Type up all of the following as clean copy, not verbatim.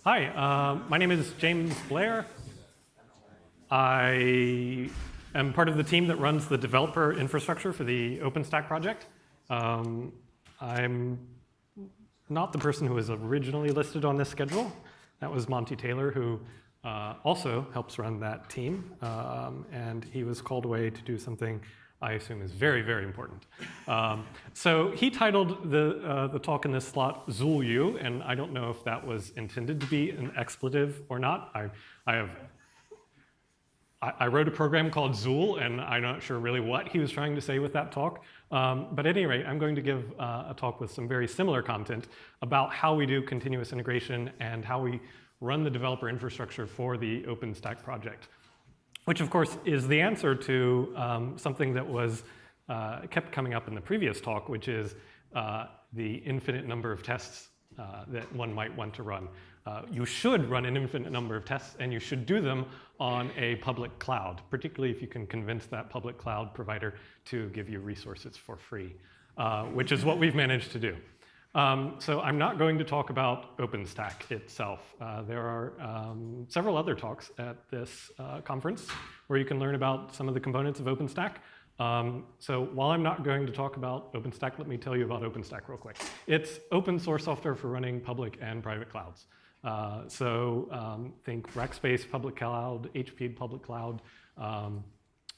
Hi, my name is James Blair. I am part of the team that runs the developer infrastructure for the OpenStack project. I'm not the person who was originally listed on this schedule. That was Monty Taylor, who also helps run that team. And he was called away to do something I assume is very, very important. So he titled the talk in this slot Zuul U, and I don't know if that was intended to be an expletive or not. I wrote a program called Zuul, and I'm not sure really what he was trying to say with that talk. But at any rate, I'm going to give a talk with some very similar content about how we do continuous integration and how we run the developer infrastructure for the OpenStack project, which of course is the answer to something that was kept coming up in the previous talk, which is the infinite number of tests that one might want to run. You should run an infinite number of tests, and you should do them on a public cloud, particularly if you can convince that public cloud provider to give you resources for free, which is what we've managed to do. So I'm not going to talk about OpenStack itself. There are several other talks at this conference where you can learn about some of the components of OpenStack. So while I'm not going to talk about OpenStack, let me tell you about OpenStack real quick. It's open source software for running public and private clouds. Think Rackspace public cloud, HP public cloud.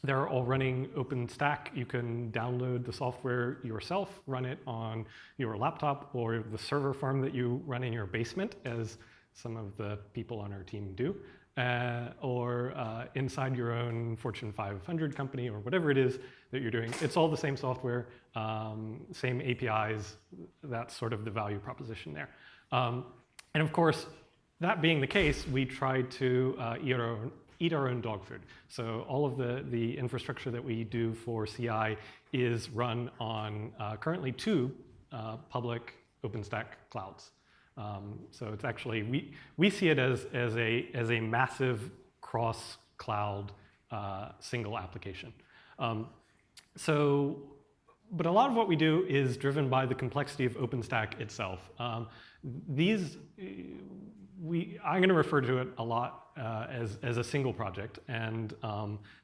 They're all running OpenStack. You can download the software yourself, run it on your laptop or the server farm that you run in your basement, as some of the people on our team do, or inside your own Fortune 500 company or whatever it is that you're doing. It's all the same software, same APIs. That's sort of the value proposition there. And of course, that being the case, we try to eat our own dog food. So all of the infrastructure that we do for CI is run on currently 2 public OpenStack clouds. So it's actually, we see it as a massive cross-cloud single application. But a lot of what we do is driven by the complexity of OpenStack itself. I'm going to refer to it a lot as a single project, and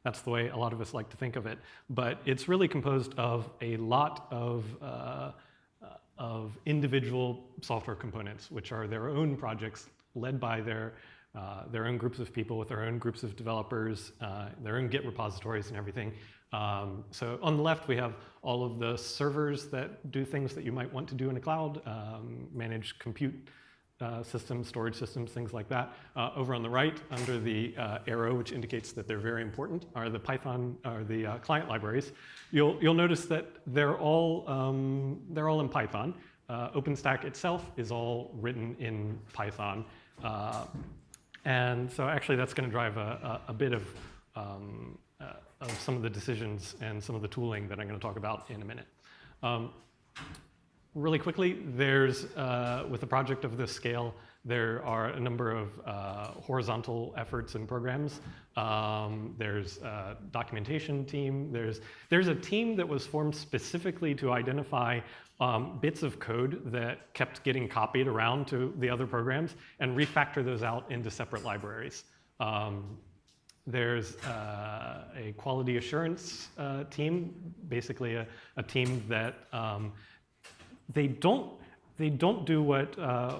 that's the way a lot of us like to think of it. But it's really composed of a lot of individual software components, which are their own projects led by their own groups of people with their own groups of developers, their own Git repositories and everything. So on the left, we have all of the servers that do things that you might want to do in a cloud, manage compute systems, storage systems, things like that. Over on the right, under the arrow, which indicates that they're very important, are the Python or the client libraries. You'll notice that they're all in Python. OpenStack itself is all written in Python, and so actually that's going to drive a bit of some of the decisions and some of the tooling that I'm going to talk about in a minute. Really quickly, there's, with a project of this scale, there are a number of horizontal efforts and programs. There's a documentation team. There's a team that was formed specifically to identify bits of code that kept getting copied around to the other programs and refactor those out into separate libraries. There's a quality assurance team, basically a team that they don't do what a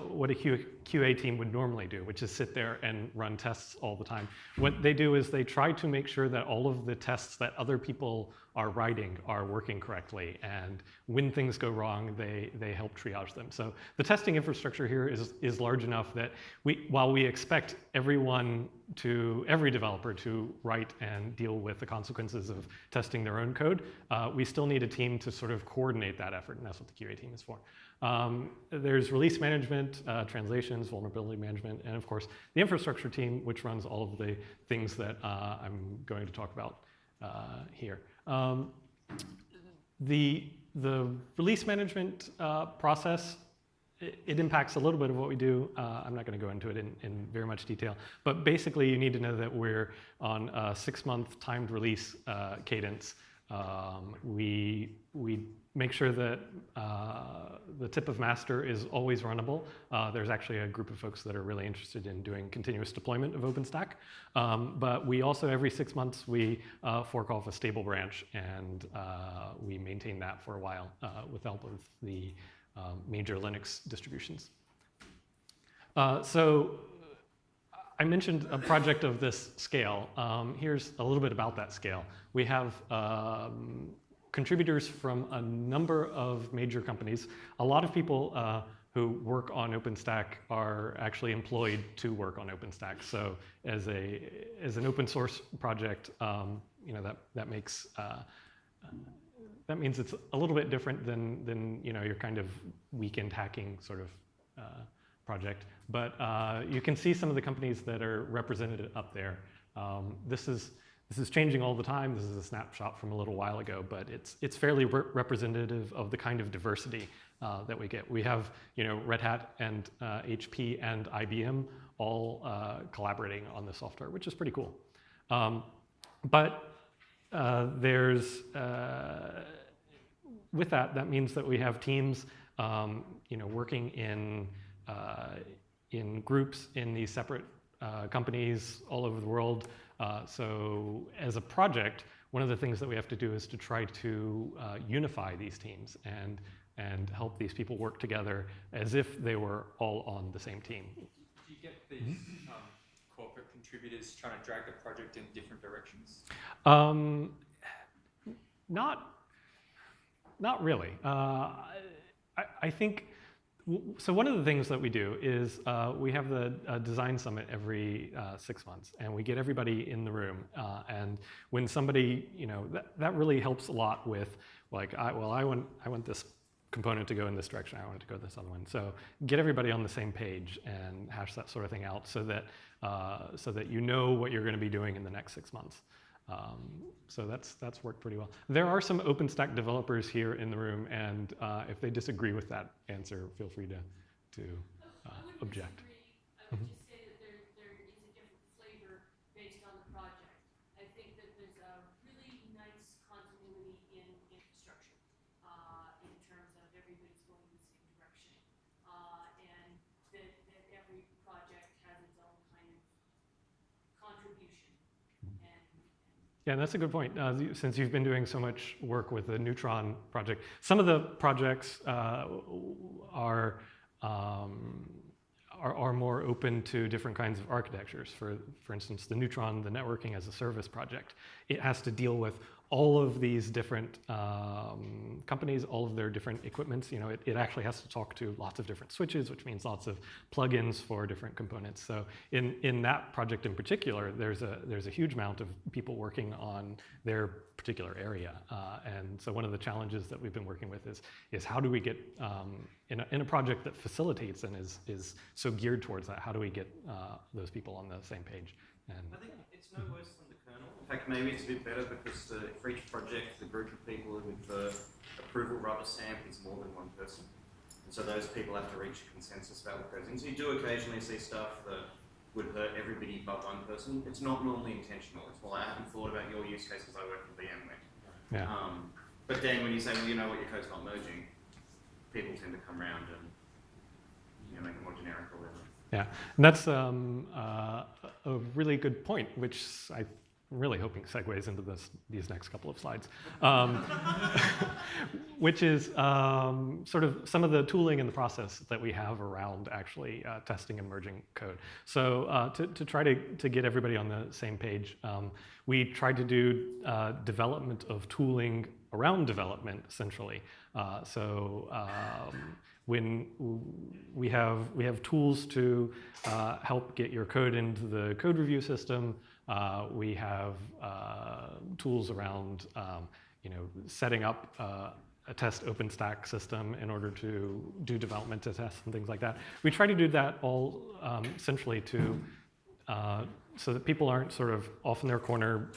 QA team would normally do, which is sit there and run tests all the time. What they do is they try to make sure that all of the tests that other people are writing are working correctly, and when things go wrong, they help triage them. So the testing infrastructure here is large enough that while we expect every developer to write and deal with the consequences of testing their own code, we still need a team to sort of coordinate that effort, and that's what the QA team is for. There's release management, translations, vulnerability management, and of course the infrastructure team, which runs all of the things that I'm going to talk about here. The release management process, it impacts a little bit of what we do. I'm not going to go into it in very much detail, but basically you need to know that we're on a 6-month timed release cadence. We make sure that the tip of master is always runnable. There's actually a group of folks that are really interested in doing continuous deployment of OpenStack. But we also, every 6 months, we fork off a stable branch, and we maintain that for a while with the help of the major Linux distributions. So I mentioned a project of this scale. Here's a little bit about that scale. We have contributors from a number of major companies. A lot of people who work on OpenStack are actually employed to work on OpenStack. So as an open source project, that means it's a little bit different than your kind of weekend hacking sort of project. But you can see some of the companies that are represented up there. This is changing all the time. This is a snapshot from a little while ago, but it's fairly representative of the kind of diversity that we get. We have Red Hat and HP and IBM all collaborating on the software, which is pretty cool. But there's with that means that we have teams working in groups in these separate companies all over the world. So as a project, one of the things that we have to do is to try to unify these teams and help these people work together as if they were all on the same team. Do you get these corporate contributors trying to drag the project in different directions? Not really. I think. So one of the things that we do is we have the design summit every 6 months, and we get everybody in the room. And when somebody, that really helps a lot with, like, I want this component to go in this direction. I want it to go this other one. So get everybody on the same page and hash that sort of thing out, so that you know what you're going to be doing in the next 6 months. So that's worked pretty well. There are some OpenStack developers here in the room, and if they disagree with that answer, feel free to object. I would just say that there is a different flavor based on the project. I think that there's a really nice continuity in infrastructure in terms of everybody's going in the same direction, and that every project has its own kind of contribution. Yeah, that's a good point. Since you've been doing so much work with the Neutron project, some of the projects are more open to different kinds of architectures. For instance, the Neutron, the networking as a service project, it has to deal with all of these different companies, all of their different equipments. It actually has to talk to lots of different switches, which means lots of plugins for different components. So in that project in particular, there's a huge amount of people working on their particular area. And so one of the challenges that we've been working with is how do we get, in a project that facilitates and is so geared towards that, how do we get those people on the same page? And I think it's no worse than the kernel. In fact, maybe it's a bit better, because for each project, the group of people with the approval rubber stamp is more than one person. And so those people have to reach a consensus about what goes in. So you do occasionally see stuff that would hurt everybody but one person. It's not normally intentional. It's, well, I haven't thought about your use case because I work for VMware. yeah. But then when you say, well, you know what, your code's not merging, people tend to come around and make it more generic or whatever. Yeah, and that's a really good point, which I'm really hoping segues into these next couple of slides, which is sort of some of the tooling and the process that we have around actually testing and merging code. So to try to get everybody on the same page, we tried to do development of tooling around development, essentially. When we have tools to help get your code into the code review system, we have tools around setting up a test OpenStack system in order to do development to tests and things like that. We try to do that all centrally so that people aren't sort of off in their corner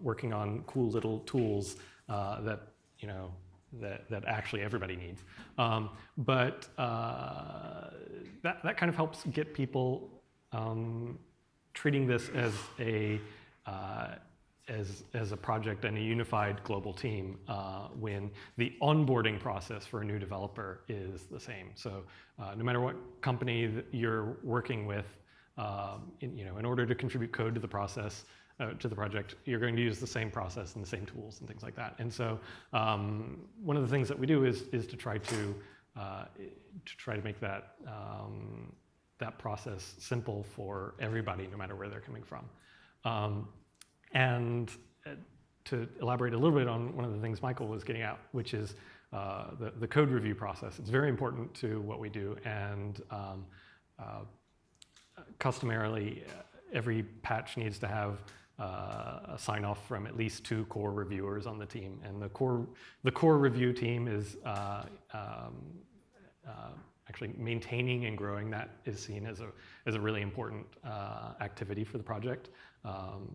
working on cool little tools that actually everybody needs. But that kind of helps get people treating this as as a project and a unified global team when the onboarding process for a new developer is the same. So no matter what company that you're working with, in order to contribute code to the process, to the project, you're going to use the same process and the same tools and things like that. And so one of the things that we do is to try to make that that process simple for everybody, no matter where they're coming from. And to elaborate a little bit on one of the things Michael was getting at, which is the code review process. It's very important to what we do, and customarily, every patch needs to have a sign-off from at least 2 core reviewers on the team. And the core review team is actually maintaining and growing that is seen as a really important activity for the project.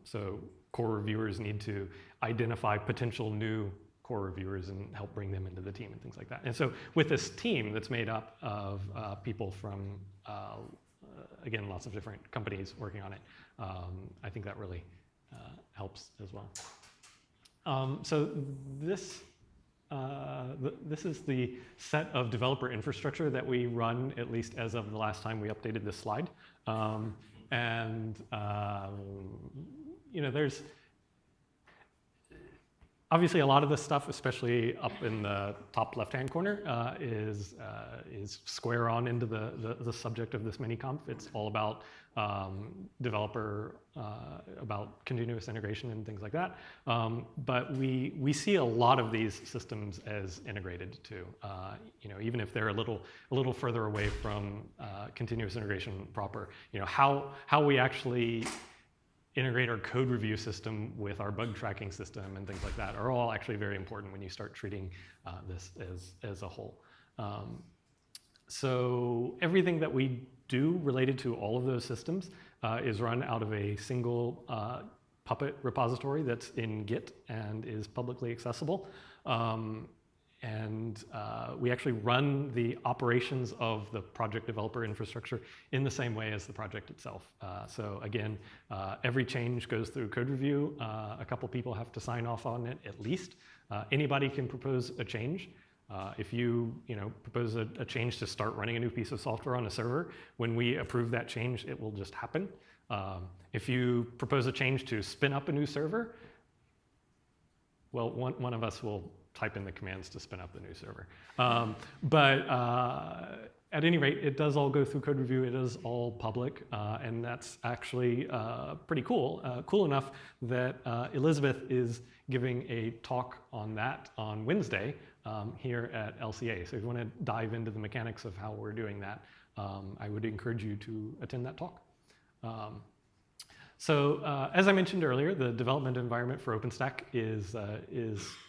So core reviewers need to identify potential new core reviewers and help bring them into the team and things like that. And so with this team that's made up of people from, again, lots of different companies working on it, I think that really helps as well. So this is the set of developer infrastructure that we run, at least as of the last time we updated this slide. There's obviously a lot of this stuff, especially up in the top left-hand corner, is square on into the subject of this mini-conf. It's all about developer, about continuous integration and things like that. But we see a lot of these systems as integrated too. Even if they're a little further away from continuous integration proper. How we actually integrate our code review system with our bug tracking system and things like that are all actually very important when you start treating this as a whole. So everything that we do related to all of those systems is run out of a single Puppet repository that's in Git and is publicly accessible. And we actually run the operations of the project developer infrastructure in the same way as the project itself. So again, every change goes through code review. A couple people have to sign off on it at least. Anybody can propose a change. If you propose a change to start running a new piece of software on a server, when we approve that change, it will just happen. If you propose a change to spin up a new server, well, one of us will type in the commands to spin up the new server. But at any rate, it does all go through code review. It is all public, and that's actually pretty cool. Cool enough that Elizabeth is giving a talk on that on Wednesday here at LCA. So if you want to dive into the mechanics of how we're doing that, I would encourage you to attend that talk. So as I mentioned earlier, the development environment for OpenStack is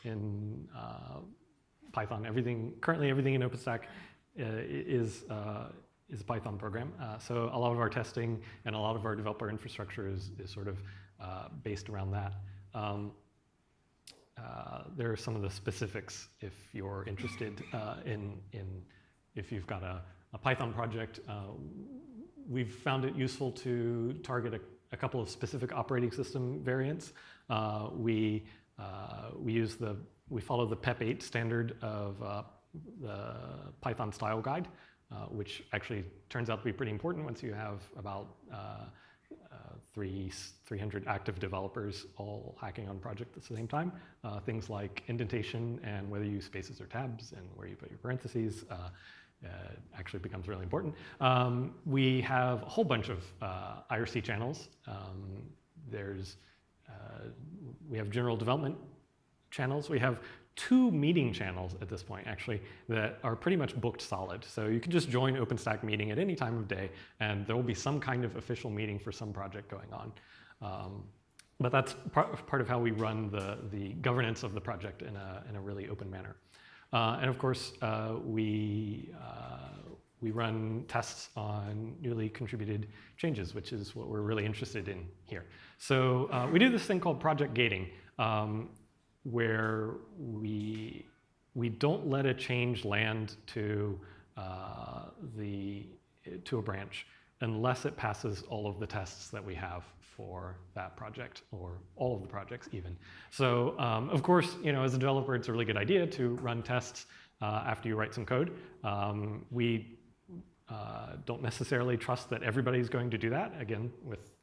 in Python. Currently everything in OpenStack is a Python program. So a lot of our testing and a lot of our developer infrastructure is sort of based around that. There are some of the specifics if you're interested if you've got a Python project. We've found it useful to target a couple of specific operating system variants. We follow the PEP 8 standard of the Python style guide, which actually turns out to be pretty important once you have about 300 active developers all hacking on a project at the same time. Things like indentation and whether you use spaces or tabs and where you put your parentheses actually becomes really important. We have a whole bunch of IRC channels. We have general development channels. We have 2 meeting channels at this point, actually, that are pretty much booked solid. So you can just join OpenStack meeting at any time of day, and there will be some kind of official meeting for some project going on. But that's part of how we run the governance of the project in a really open manner. And of course, we run tests on newly contributed changes, which is what we're really interested in here. So we do this thing called project gating, where we don't let a change land to a branch. unless it passes all of the tests that we have for that project, or all of the projects even. So of course, as a developer, it's a really good idea to run tests after you write some code. We don't necessarily trust that everybody's going to do that. Again, with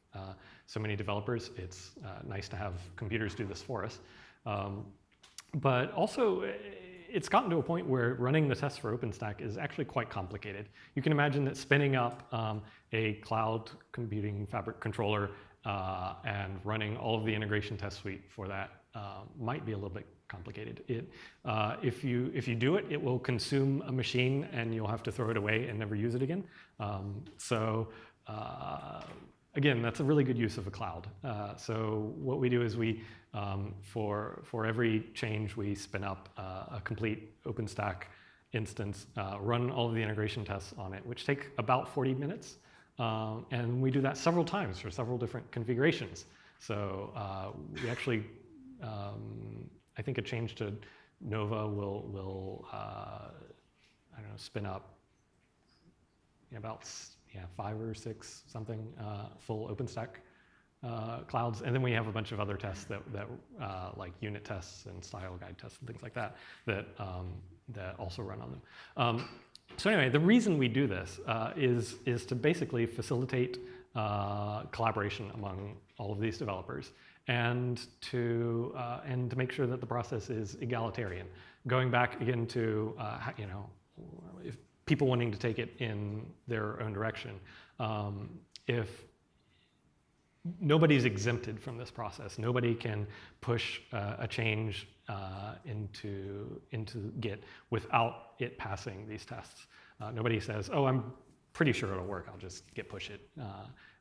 so many developers, it's nice to have computers do this for us. But also, it's gotten to a point where running the tests for OpenStack is actually quite complicated. You can imagine that spinning up a cloud computing fabric controller and running all of the integration test suite for that might be a little bit complicated. If you do it, it will consume a machine and you'll have to throw it away and never use it again. Again, that's a really good use of a cloud. So what we do is we, for every change, we spin up a complete OpenStack instance, run all of the integration tests on it, which take about 40 minutes. And we do that several times for several different configurations. So we actually, I think a change to Nova will I don't know, spin up about 5 or 6 something full OpenStack clouds, and then we have a bunch of other tests that like unit tests and style guide tests and things like that that also run on them. So anyway, the reason we do this is to basically facilitate collaboration among all of these developers, and to make sure that the process is egalitarian. Going back again to if people wanting to take it in their own direction, if nobody's exempted from this process, nobody can push a change into Git without it passing these tests. Nobody says, "Oh, I'm pretty sure it'll work. I'll just Git push it."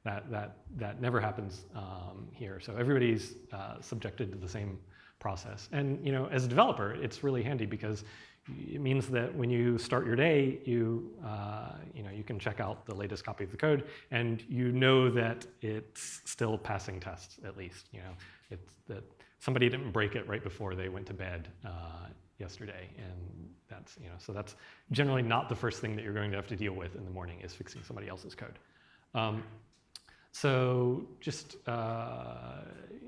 That never happens here. So everybody's subjected to the same process. And as a developer, it's really handy because it means that when you start your day, you can check out the latest copy of the code, and that it's still passing tests at least. It's that somebody didn't break it right before they went to bed yesterday, and that's so that's generally not the first thing that you're going to have to deal with in the morning, is fixing somebody else's code. So just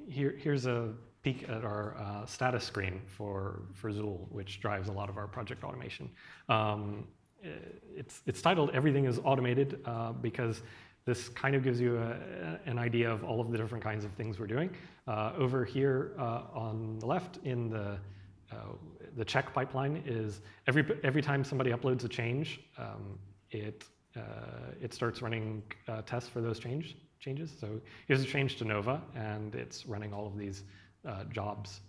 here's a peek at our status screen for Zuul, which drives a lot of our project automation. It's titled "Everything is Automated" because this kind of gives you an idea of all of the different kinds of things we're doing. Over here on the left in the check pipeline is every time somebody uploads a change, it starts running tests for those changes. So here's a change to Nova, and it's running all of these jobs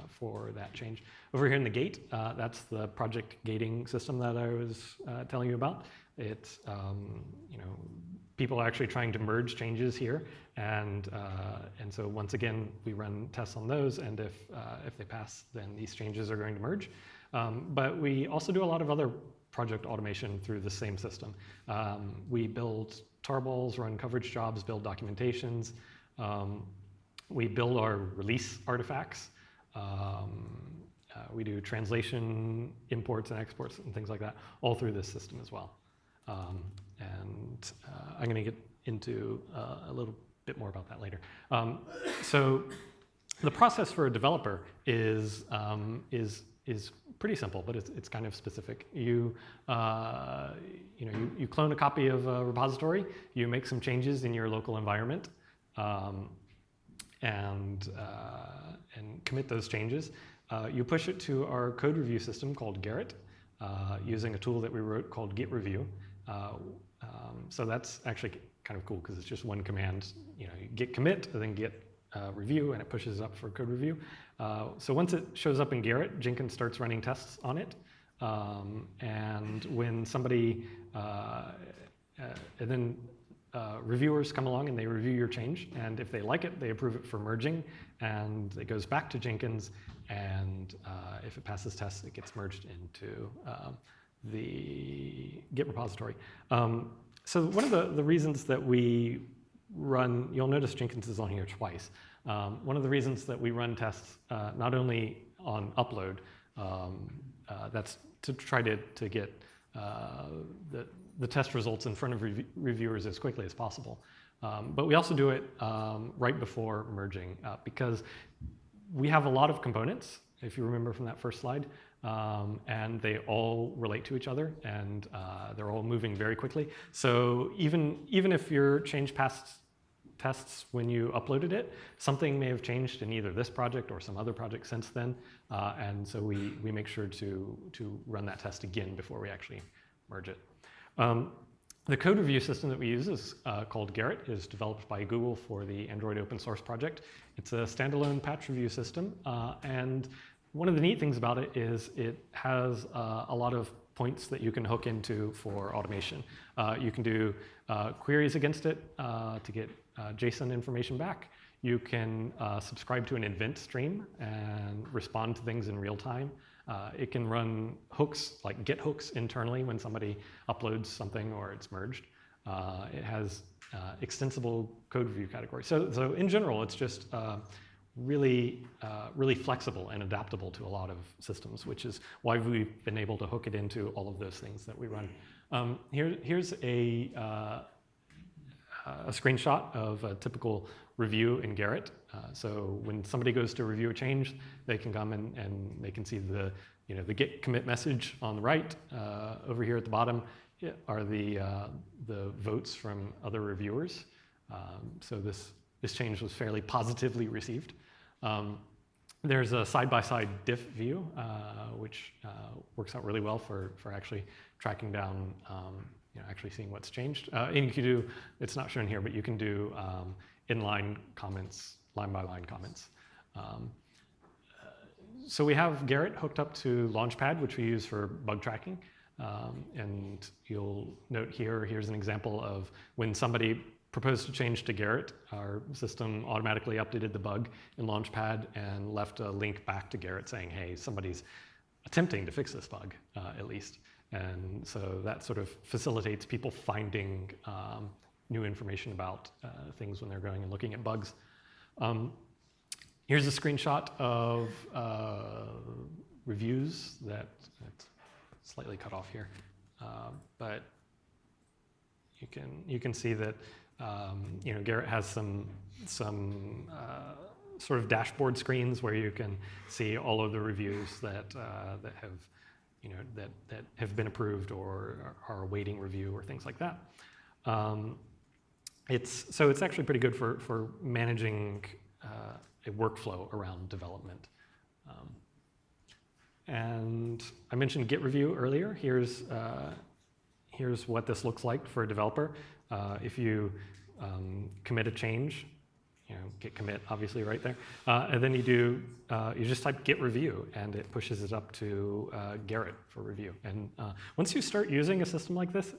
for that change. Over here in the gate, that's the project gating system that I was telling you about. It's people are actually trying to merge changes here, and so once again we run tests on those, and if they pass, then these changes are going to merge. But we also do a lot of other project automation through the same system. We build tarballs, run coverage jobs, build documentations. We build our release artifacts. We do translation, imports and exports and things like that, all through this system as well. And I'm going to get into a little bit more about that later. So the process for a developer is pretty simple, but it's kind of specific. You clone a copy of a repository, you make some changes in your local environment, and commit those changes. You push it to our code review system called Gerrit, using a tool that we wrote called Git Review. So that's actually kind of cool because it's just one command. You git commit and then git review, and it pushes it up for code review. So once it shows up in Gerrit, Jenkins starts running tests on it. And when somebody, reviewers come along and they review your change, and if they like it, they approve it for merging, and it goes back to Jenkins, and if it passes tests, it gets merged into the Git repository. So one of the reasons that we run, you'll notice Jenkins is on here twice. One of the reasons that we run tests not only on upload, that's to try to get the test results in front of reviewers as quickly as possible. But we also do it right before merging because we have a lot of components, if you remember from that first slide, and they all relate to each other, and they're all moving very quickly. So even if your change passed tests when you uploaded it, something may have changed in either this project or some other project since then, and so we make sure to run that test again before we actually merge it. The code review system that we use is called Gerrit. It is developed by Google for the Android open source project. It's a standalone patch review system, and one of the neat things about it is it has a lot of points that you can hook into for automation. You can do queries against it to get JSON information back. You can subscribe to an event stream and respond to things in real time. It can run hooks, like Git hooks internally when somebody uploads something or it's merged. It has extensible code review categories. So in general, it's just really flexible and adaptable to a lot of systems, which is why we've been able to hook it into all of those things that we run. Here's a screenshot of a typical review in Gerrit. So when somebody goes to review a change, they can come and they can see the Git commit message on the right. Over here at the bottom are the votes from other reviewers. So this change was fairly positively received. There's a side-by-side diff view, which works out really well for actually tracking down, actually seeing what's changed. And you can do, it's not shown here, but you can do inline comments, line-by-line comments. So we have Gerrit hooked up to Launchpad, which we use for bug tracking. And you'll note here's an example of when somebody proposed to change to Gerrit, our system automatically updated the bug in Launchpad and left a link back to Gerrit saying, hey, somebody's attempting to fix this bug, at least. And so that sort of facilitates people finding new information about things when they're going and looking at bugs. Here's a screenshot of reviews that's slightly cut off here, but you can see that Gerrit has some sort of dashboard screens where you can see all of the reviews that have been approved or are awaiting review or things like that. It's actually pretty good for managing a workflow around development. And I mentioned Git review earlier. Here's what this looks like for a developer. If you commit a change, git commit obviously right there, and then you just type git review and it pushes it up to Gerrit for review. And once you start using a system like this,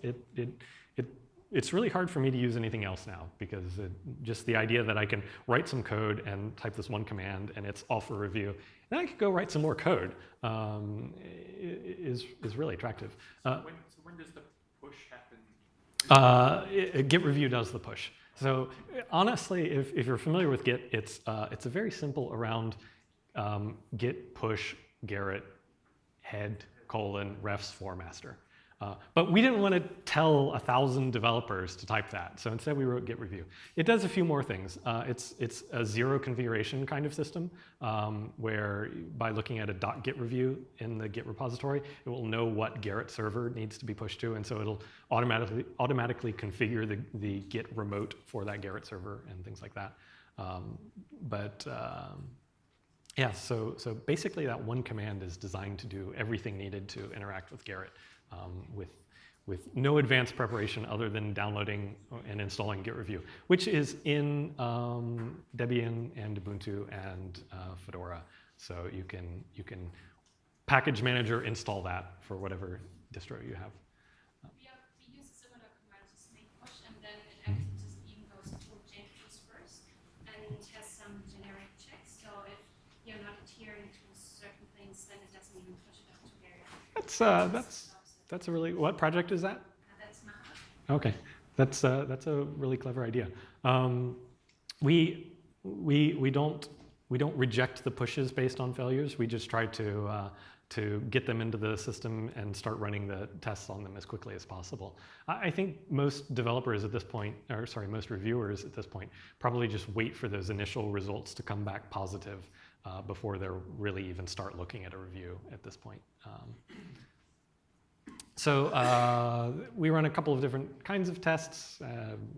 it's really hard for me to use anything else now because just the idea that I can write some code and type this one command and it's all for review. Then I could go write some more code is really attractive. So when does the push happen? Git review does the push. So honestly, if you're familiar with Git, it's a very simple around git push Gerrit head : refs for master. But we didn't want to tell 1,000 developers to type that, so instead we wrote Git review. It does a few more things. It's a zero configuration kind of system where by looking at a .git review in the Git repository, it will know what Gerrit server needs to be pushed to, and so it'll automatically configure the Git remote for that Gerrit server and things like that. Yeah, so basically that one command is designed to do everything needed to interact with Gerrit. With no advanced preparation other than downloading and installing Git review, which is in Debian and Ubuntu and Fedora. So you can package manager install that for whatever distro you have. We use a similar command to make push, and then it actually just even goes through Jenkins first and has some generic checks. So if you're not adhering to certain things, then it doesn't even push it up to Gerrit. That's a really, what project is that? That's not. Okay, that's a really clever idea. We don't reject the pushes based on failures. We just try to to get them into the system and start running the tests on them as quickly as possible. I think most developers at this point, or sorry, most reviewers at this point, probably just wait for those initial results to come back positive before they'll really even start looking at a review at this point. So we run a couple of different kinds of tests.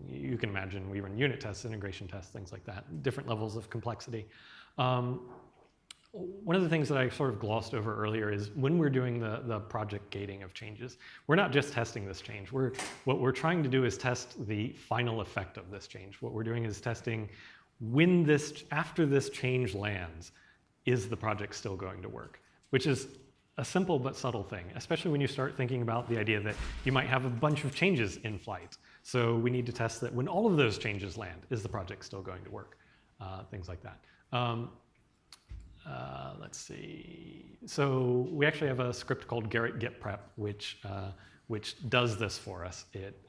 You can imagine we run unit tests, integration tests, things like that, different levels of complexity. One of the things that I sort of glossed over earlier is when we're doing the project gating of changes, we're not just testing this change. What we're trying to do is test the final effect of this change. What we're doing is testing when after this change lands, is the project still going to work? Which is a simple but subtle thing, especially when you start thinking about the idea that you might have a bunch of changes in flight. So we need to test that when all of those changes land, is the project still going to work? Things like that. Let's see. So we actually have a script called Gerrit Git Prep, which does this for us. It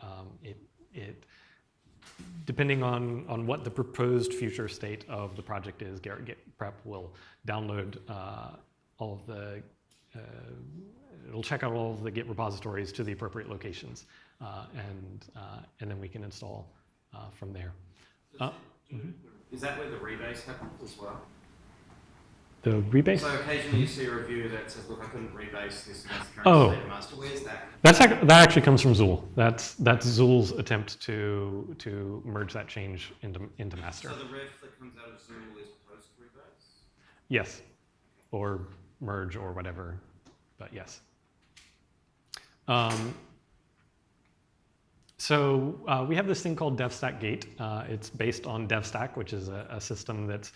depending on what the proposed future state of the project is, Gerrit Git Prep will download all of the it'll check out all of the Git repositories to the appropriate locations, and then we can install from there. Is that where the rebase happens as well? The rebase? So occasionally you see a review that says, look, I couldn't rebase this against the current Oh. state of master. Where's that? That actually comes from Zuul. That's Zuul's attempt to merge that change into master. So the ref that comes out of Zuul is post rebase? Yes, or merge or whatever, but yes. So we have this thing called Devstack-Gate. It's based on Devstack, which is a system that's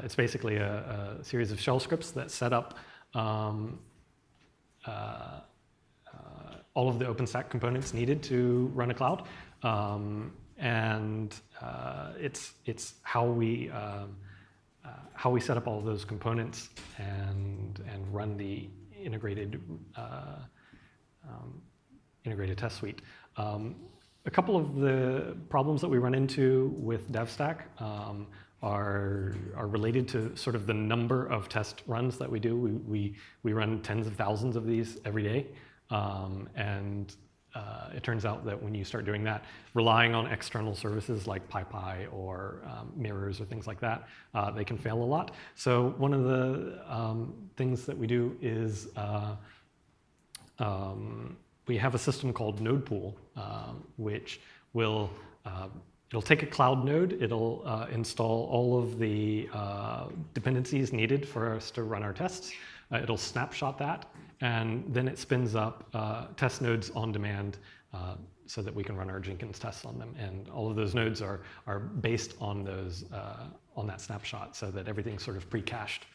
it's basically a series of shell scripts that set up all of the OpenStack components needed to run a cloud, and it's how we set up all of those components and run the integrated test suite. A couple of the problems that we run into with Devstack are related to sort of the number of test runs that we do. We run tens of thousands of these every day, and it turns out that when you start doing that, relying on external services like PyPy or mirrors or things like that, they can fail a lot. So one of the things that we do is we have a system called Node Pool, which will it'll take a cloud node, it'll install all of the dependencies needed for us to run our tests. It'll snapshot that, and then it spins up test nodes on demand so that we can run our Jenkins tests on them. And all of those nodes are based on those on that snapshot, so that everything's sort of pre-cached.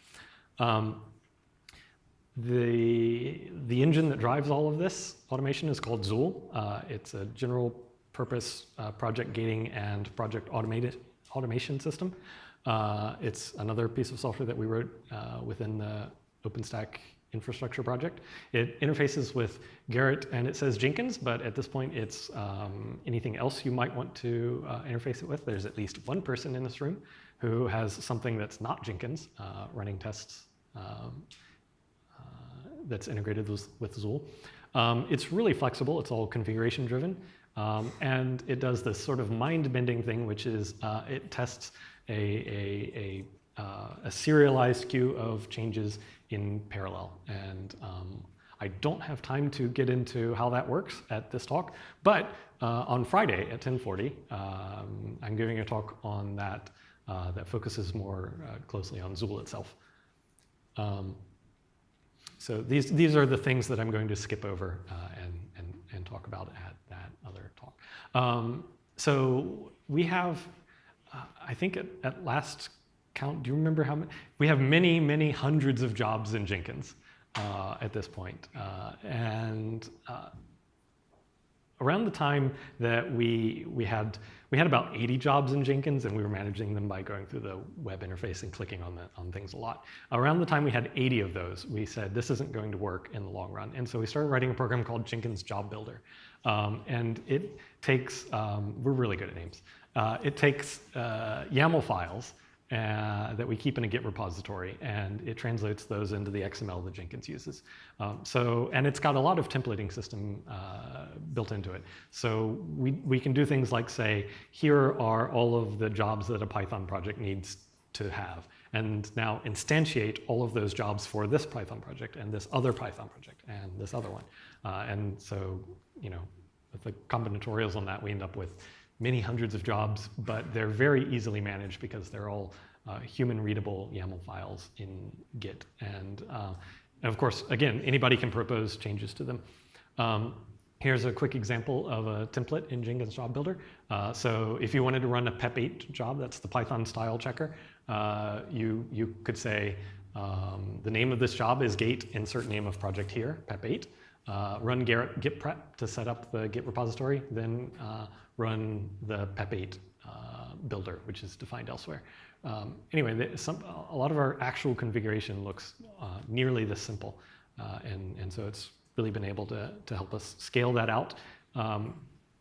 The engine that drives all of this automation is called Zuul. It's a general purpose project gating and project automation system. It's another piece of software that we wrote within the OpenStack infrastructure project. It interfaces with Gerrit and it says Jenkins, but at this point it's anything else you might want to interface it with. There's at least one person in this room who has something that's not Jenkins running tests that's integrated with Zuul. It's really flexible. It's all configuration driven. And it does this sort of mind-bending thing, which is it tests a serialized queue of changes in parallel. And I don't have time to get into how that works at this talk, but on Friday at 10:40, I'm giving a talk on that that focuses more closely on Zuul itself. So these are the things that I'm going to skip over and talk about at that other talk. So we have, I think at last count, do you remember how many? We have many, many hundreds of jobs in Jenkins at this point. And around the time that we had about 80 jobs in Jenkins, and we were managing them by going through the web interface and clicking on things a lot. Around the time we had 80 of those, we said this isn't going to work in the long run. And so we started writing a program called Jenkins Job Builder. And it takes, we're really good at names. It takes YAML files that we keep in a Git repository, and it translates those into the XML that Jenkins uses. And it's got a lot of templating system built into it. So we can do things like say, here are all of the jobs that a Python project needs to have, and now instantiate all of those jobs for this Python project and this other Python project and this other one. And so, with the combinatorials on that, we end up with many hundreds of jobs, but they're very easily managed because they're all human-readable YAML files in Git. And of course, again, anybody can propose changes to them. Here's a quick example of a template in Jenkins Job Builder. So if you wanted to run a PEP8 job, that's the Python style checker, you could say the name of this job is Gate, insert name of project here, PEP8. Run Gerrit Git Prep to set up the Git repository, then run the PEP8 builder, which is defined elsewhere. Anyway, a lot of our actual configuration looks nearly this simple, and so it's really been able to help us scale that out,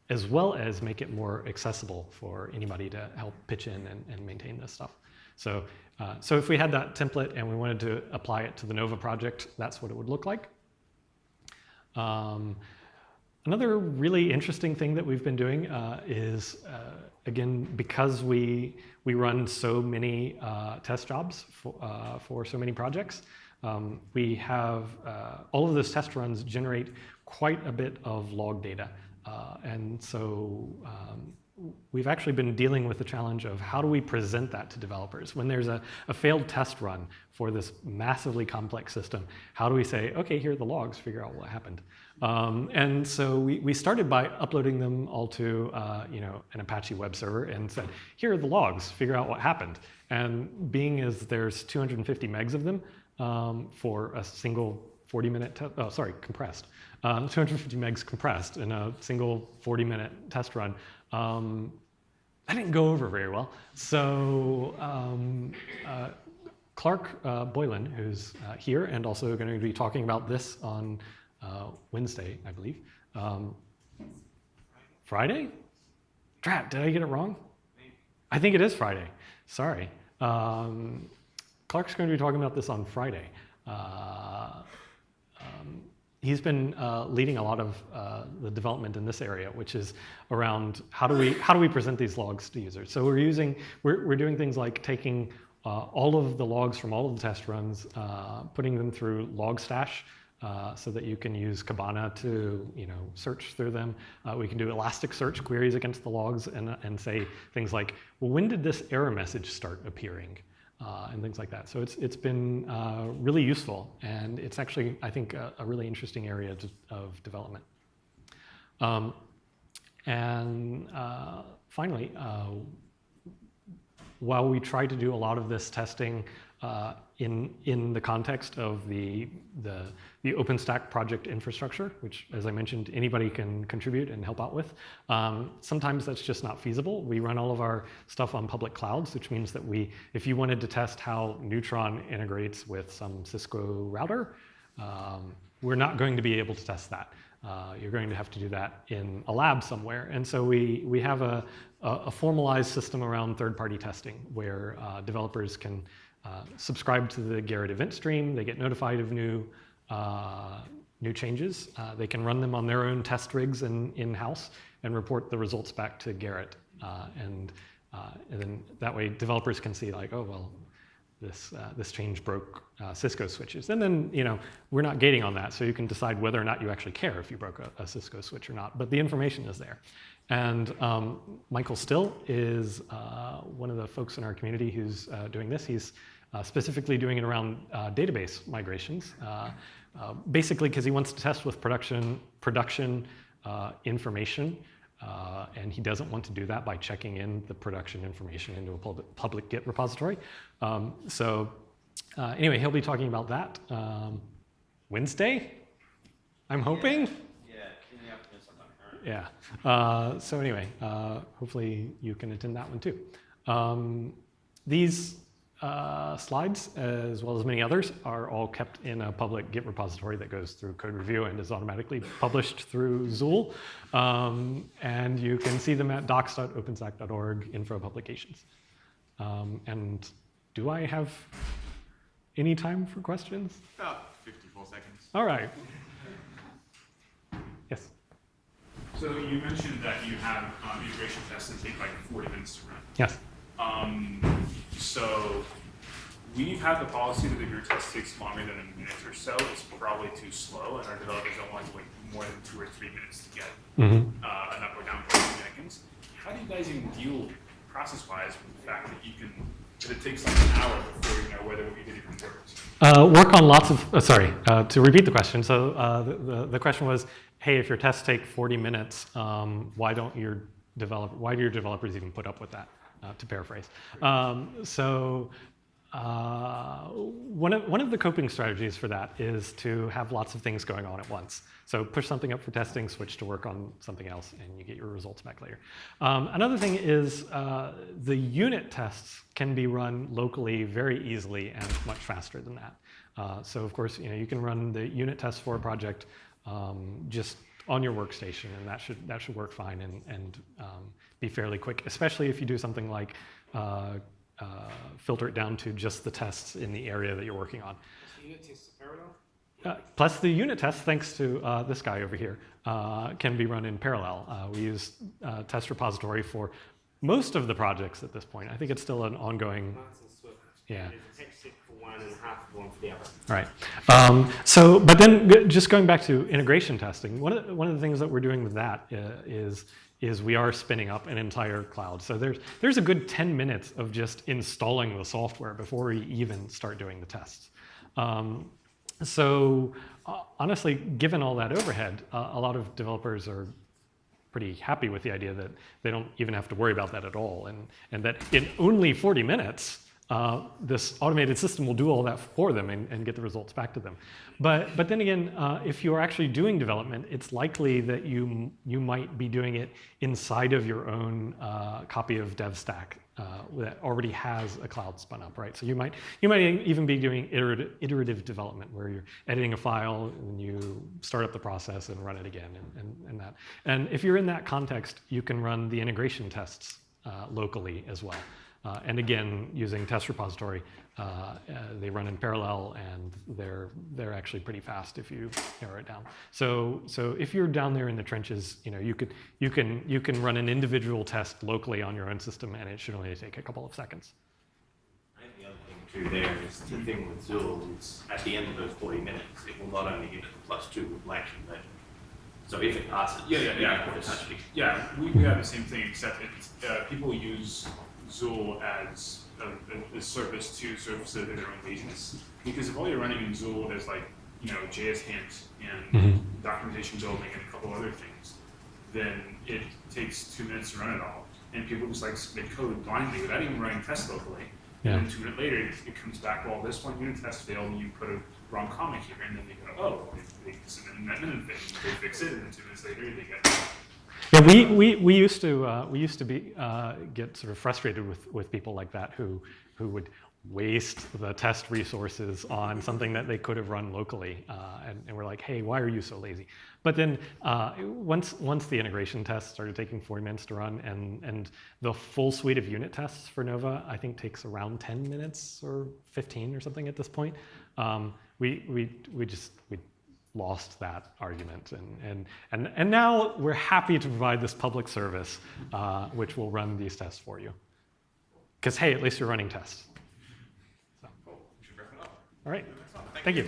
as well as make it more accessible for anybody to help pitch in and maintain this stuff. So if we had that template and we wanted to apply it to the Nova project, that's what it would look like. Another really interesting thing that we've been doing is, again, because we run so many test jobs for so many projects, we have all of those test runs generate quite a bit of log data. And so we've actually been dealing with the challenge of how do we present that to developers? When there's a failed test run for this massively complex system, how do we say, okay, here are the logs, figure out what happened? And so we started by uploading them all to an Apache web server and said, here are the logs, figure out what happened. And being as there's 250 megs of them for a single 40-minute, compressed. 250 megs compressed in a single 40-minute test run. That didn't go over very well. So Clark Boylan, who's here and also going to be talking about this on Wednesday, I believe. Friday? Drat, did I get it wrong? I think it is Friday. Sorry. Clark's going to be talking about this on Friday. He's been leading a lot of the development in this area, which is around how do we present these logs to users. So we're doing things like taking all of the logs from all of the test runs, putting them through Logstash, so that you can use Kibana to search through them. We can do Elasticsearch queries against the logs and say things like, well, when did this error message start appearing? And things like that. So it's been really useful, and it's actually, I think, a really interesting area of development. Finally, while we try to do a lot of this testing in the context of the OpenStack project infrastructure, which, as I mentioned, anybody can contribute and help out with. Sometimes that's just not feasible. We run all of our stuff on public clouds, which means that if you wanted to test how Neutron integrates with some Cisco router, we're not going to be able to test that. You're going to have to do that in a lab somewhere. And so we have a formalized system around third-party testing where developers can subscribe to the Gerrit event stream. They get notified of new changes. They can run them on their own test rigs in-house and report the results back to Gerrit. And then that way developers can see like, oh, well, this change broke Cisco switches. And then, we're not gating on that, so you can decide whether or not you actually care if you broke a Cisco switch or not. But the information is there. And Michael Still is one of the folks in our community who's doing this. He's specifically doing it around database migrations, basically because he wants to test with production information, and he doesn't want to do that by checking in the production information into a public Git repository. Anyway, he'll be talking about that Wednesday, I'm hoping. Yeah, in the afternoon sometime. Yeah. So anyway, hopefully you can attend that one too. These slides, as well as many others, are all kept in a public Git repository that goes through code review and is automatically published through Zuul. And you can see them at docs.openstack.org, info publications. And do I have any time for questions? About 54 seconds. All right. Yes. So you mentioned that you have integration tests that take like 40 minutes to run. Yes. So we've had the policy that if your test takes longer than a minute or so, it's probably too slow, and our developers don't want to wait more than 2 or 3 minutes to get an up or down for Jenkins. How do you guys even deal process-wise with the fact that it takes like an hour before you know whether what you did even worked? Work on lots of, to repeat the question. So the question was, hey, if your tests take 40 minutes, why do your developers even put up with that, to paraphrase. One of the coping strategies for that is to have lots of things going on at once. So push something up for testing, switch to work on something else, and you get your results back later. Another thing is the unit tests can be run locally very easily and much faster than that. So of course, you can run the unit tests for a project just on your workstation, and that should work fine and be fairly quick, especially if you do something like filter it down to just the tests in the area that you're working on. So unit tests are parallel? Plus the unit tests, thanks to this guy over here, can be run in parallel. We use test repository for most of the projects at this point. I think it's still an ongoing. Nice and swift. Yeah. There's a text set for one and half of one for the other. Right. But then just going back to integration testing, one of the things that we're doing with that is we are spinning up an entire cloud. So there's a good 10 minutes of just installing the software before we even start doing the tests. Honestly, given all that overhead, a lot of developers are pretty happy with the idea that they don't even have to worry about that at all, and that in only 40 minutes, this automated system will do all that for them and get the results back to them. But then again, if you are actually doing development, it's likely that you might be doing it inside of your own copy of Devstack that already has a cloud spun up, right? So you might even be doing iterative development where you're editing a file and you start up the process and run it again and that. And if you're in that context, you can run the integration tests locally as well. And again, using test repository, they run in parallel, and they're actually pretty fast if you narrow it down. So if you're down there in the trenches, you can run an individual test locally on your own system, and it should only take a couple of seconds. I think the other thing too there is the thing with Zuul is at the end of those 40 minutes, it will not only hit +2 with Launchpad, but so if it passes, Yeah. Yeah. We have the same thing, except people use Zuul as a service to service their own laziness. Because if all you're running in Zuul is like, JS hint and documentation building and a couple other things, then it takes 2 minutes to run it all. And people just like submit code blindly without even running tests locally. Yeah. And then 2 minutes later, it comes back, well, this one unit test failed, and you put a wrong comment here, and then they go, oh, they submitted that minute thing, they fix it, and then 2 minutes later, they get. Yeah, we used to get sort of frustrated with people like that who would waste the test resources on something that they could have run locally, and we're like, hey, why are you so lazy? But then once the integration tests started taking 40 minutes to run, and the full suite of unit tests for Nova, I think takes around 10 minutes or 15 or something at this point. We lost that argument, and now we're happy to provide this public service, which will run these tests for you. Because hey, at least you're running tests. So. Cool. We should wrap it up. All right. Thank you.